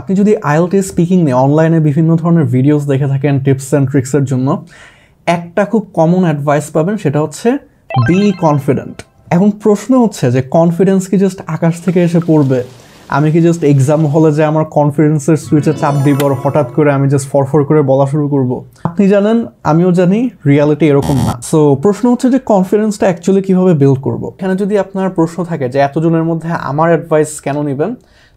আপনি যদি IELTS speaking নিয়ে অনলাইনে বিভিন্ন ধরনের ভিডিওস দেখে থাকেন টিপস অ্যান্ড ট্রিক্সের জন্য, একটা খুব কমন অ্যাডভাইস পাবেন, সেটা হচ্ছে বি কনফিডেন্ট। এখন প্রশ্ন হচ্ছে যে কনফিডেন্স কি জাস্ট আকাশ থেকে এসে পড়বে? আমি কি জাস্ট এক্সাম হলে যে আমার কনফিডেন্সের সুইচে চাপ দিব আর হঠাৎ করে আমি জাস্ট ফরফর করে বলা শুরু করব? আপনি জানেন, আমিও জানি, রিয়ালিটি এরকম না। সো প্রশ্ন হচ্ছে যে কনফিডেন্সটা অ্যাকচুয়ালি কিভাবে বিল্ড করব। এখানে যদি আপনার প্রশ্ন থাকে যে এতজনের মধ্যে আমার অ্যাডভাইস কেন নেবেন,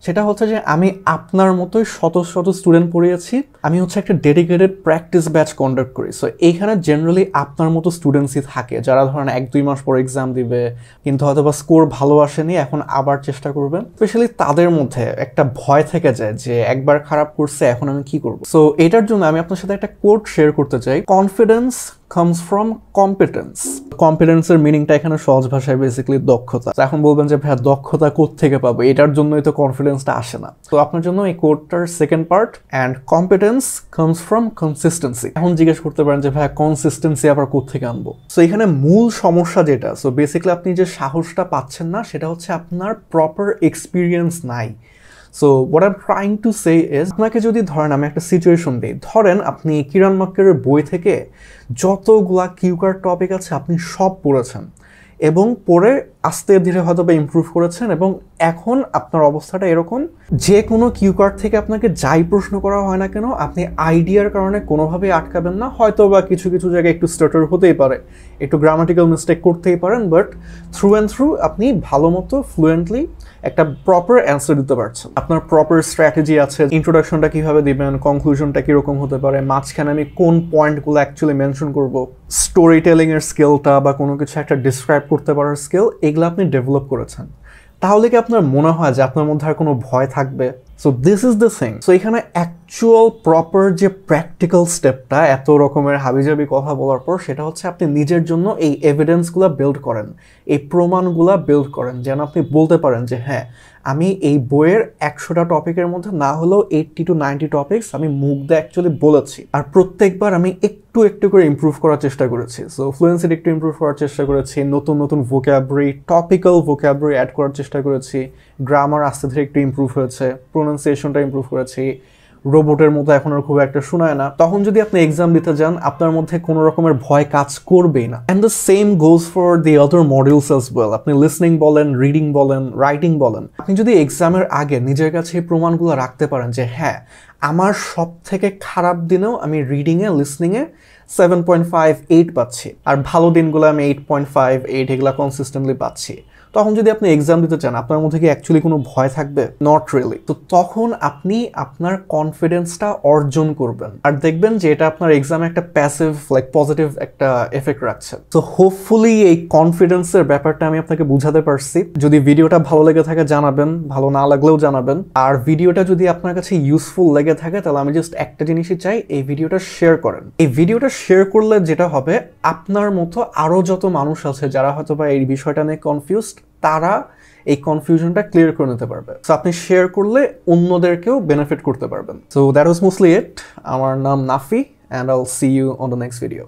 সেটা হচ্ছে যে আমি আপনার মতোই শত শত স্টুডেন্ট পড়িয়েছি। আমি হচ্ছে একটা ডেডিকেটেড প্র্যাকটিস ব্যাচ কন্ডাক্ট করি। সো এইখানে জেনারেলি আপনার মতো স্টুডেন্টসই থাকে যারা ধরেন 1-2 মাস পর এক্সাম দিবে, কিন্তু হয়তো বা স্কোর ভালো আসেনি, এখন আবার চেষ্টা করবেন। স্পেশালি তাদের মধ্যে একটা ভয় থেকে যায় যে একবার খারাপ করছে, এখন আমি কি করব। সো এটার জন্য আমি আপনার সাথে একটা কোট শেয়ার করতে চাই। Confidence comes from competence. কম্পিটেন্সের মিনিংটা এখানে সহজ ভাষায় বেসিক্যালি দক্ষতা। এখন বলবেন যে ভাইয়া দক্ষতা কোত্থেকে পাবো, এটার জন্যই তো কনফিডেন্সটা আসে না। তো আপনার জন্য এই কোডটার second part, and competence comes from consistency. এখন জিজ্ঞেস করতে পারেন যে ভাইয়া কনসিস্টেন্সি আবার কোত্থেকে আনবো। সো এখানে মূল সমস্যা যেটা, সো বেসিক্যালি আপনি যে সাহসটা পাচ্ছেন না, সেটা হচ্ছে আপনার প্রপার এক্সপিরিয়েন্স নাই। So what I am trying to say is, আপনাকে যদি ধরেন আমি একটা সিচুয়েশন দিই, ধরেন আপনি কিরান মাক্কেরের বই থেকে যতগুলা কিউকার টপিক আছে আপনি সব পড়েছেন এবং পড়ে আস্তে ধীরে হয়তো বা ইমপ্রুভ করেছেন, এবং এখন আপনার অবস্থাটা এরকম, যে কোনো কিউকার্ড থেকে আপনাকে যাই প্রশ্ন করা হয় না কেন, আপনি আইডিয়ার কারণে কোনোভাবেই আটকাবেন না। হয়তো বা কিছু কিছু জায়গায় একটু স্টার্টার হতেই পারে, একটু গ্রামাটিক্যাল মিস্টেক করতেই পারেন, বাট থ্রু অ্যান্ড থ্রু আপনি ভালো মতো ফ্লুয়েন্টলি একটা প্রপার অ্যান্সার দিতে পারছেন। আপনার প্রপার স্ট্র্যাটেজি আছে, ইন্ট্রোডাকশনটা কীভাবে দিবেন, কনক্লুশনটা কীরকম হতে পারে, মাঝখানে আমি কোন পয়েন্টগুলো অ্যাকচুয়ালি মেনশন করব, স্টোরি টেলিংয়ের স্কিলটা বা কোনো কিছু একটা ডিসক্রাইব করতে পারার স্কিল, এগুলো আপনি ডেভেলপ করেছেন। তাহলে কি আপনার মনে হয় যে আপনার মধ্যে আর কোনো ভয় থাকবে? So this is the thing. So এখানে অ্যাকচুয়াল প্রপার যে প্র্যাকটিক্যাল স্টেপটা, এত রকমের হাবিজাবি কথা বলার পর, সেটা হচ্ছে আপনি নিজের জন্য এই এভিডেন্সগুলো বিল্ড করেন, এই প্রমাণগুলো বিল্ড করেন, যেন আপনি বলতে পারেন যে হ্যাঁ, আমি এই বইয়ের 100টা টপিকের মধ্যে না হলেও 80 to 90 টপিকস আমি মুখ দিয়ে অ্যাকচুয়ালি বলেছি, আর প্রত্যেকবার আমি একটু একটু করে ইমপ্রুভ করার চেষ্টা করেছি। সো ফ্লুয়েন্সিটা একটু ইমপ্রুভ করার চেষ্টা করেছি, নতুন নতুন ভোক্যাবুলারি, টপিক্যাল ভোক্যাবুলারি অ্যাড করার চেষ্টা করেছি, গ্রামার আস্তে ধীরে একটু ইমপ্রুভ হয়েছে, প্রোনাউন্সিয়েশনটা ইমপ্রুভ করেছি, রোবটের মতো এখন আর খুব একটা শোনায় না। তখন যদি আপনি এক্সাম দিতে যান, আপনার মধ্যে কোনো রকমের ভয় কাজ করবেই না। And the same goes for the other modules as well. আপনি লিসনিং বলেন, রিডিং বলেন, রাইটিং বলেন, আপনি যদি এক্সামের আগে নিজের কাছে এই প্রমাণগুলো রাখতে পারেন যে হ্যাঁ, আমার সব থেকে খারাপ দিনেও আমি রিডিংয়ে, লিসনিংয়ে 7.5-8 পাচ্ছি, আর ভালো দিনগুলো আমি 8.5-8 এগুলা কনসিস্টেন্টলি পাচ্ছি, তখন যদি আপনি এক্সাম দিতে চান, আপনার মধ্যে কি অ্যাকচুয়ালি কোনো ভয় থাকবে? Not really. তো তখন আপনি আপনার কনফিডেন্সটা অর্জন করবেন, আর দেখবেন যে এটা আপনার এক্সামে একটা প্যাসিভ লাইক পজিটিভ একটা এফেক্ট রাখছে। তো হোপফুলি এই কনফিডেন্সের ব্যাপারটা আমি আপনাকে বুঝাতে পারছি। যদি ভিডিওটা ভালো লেগে থাকে জানাবেন, ভালো না লাগলেও জানাবেন। আর ভিডিওটা যদি আপনার কাছে ইউজফুল লেগে থাকে, তাহলে আমি জাস্ট একটা জিনিসই চাই, এই ভিডিওটা শেয়ার করেন। এই ভিডিওটা শেয়ার করলে যেটা হবে, আপনার মতো আরও যত মানুষ আছে যারা হয়তো বা এই বিষয়টা নিয়ে কনফিউজড, তারা এই কনফিউশনটা ক্লিয়ার করে নিতে পারবে। সো আপনি শেয়ার করলে অন্যদেরকেও বেনিফিট করতে পারবেন। So that was mostly it. আমার নাম Nafi, and I'll see you on the next video.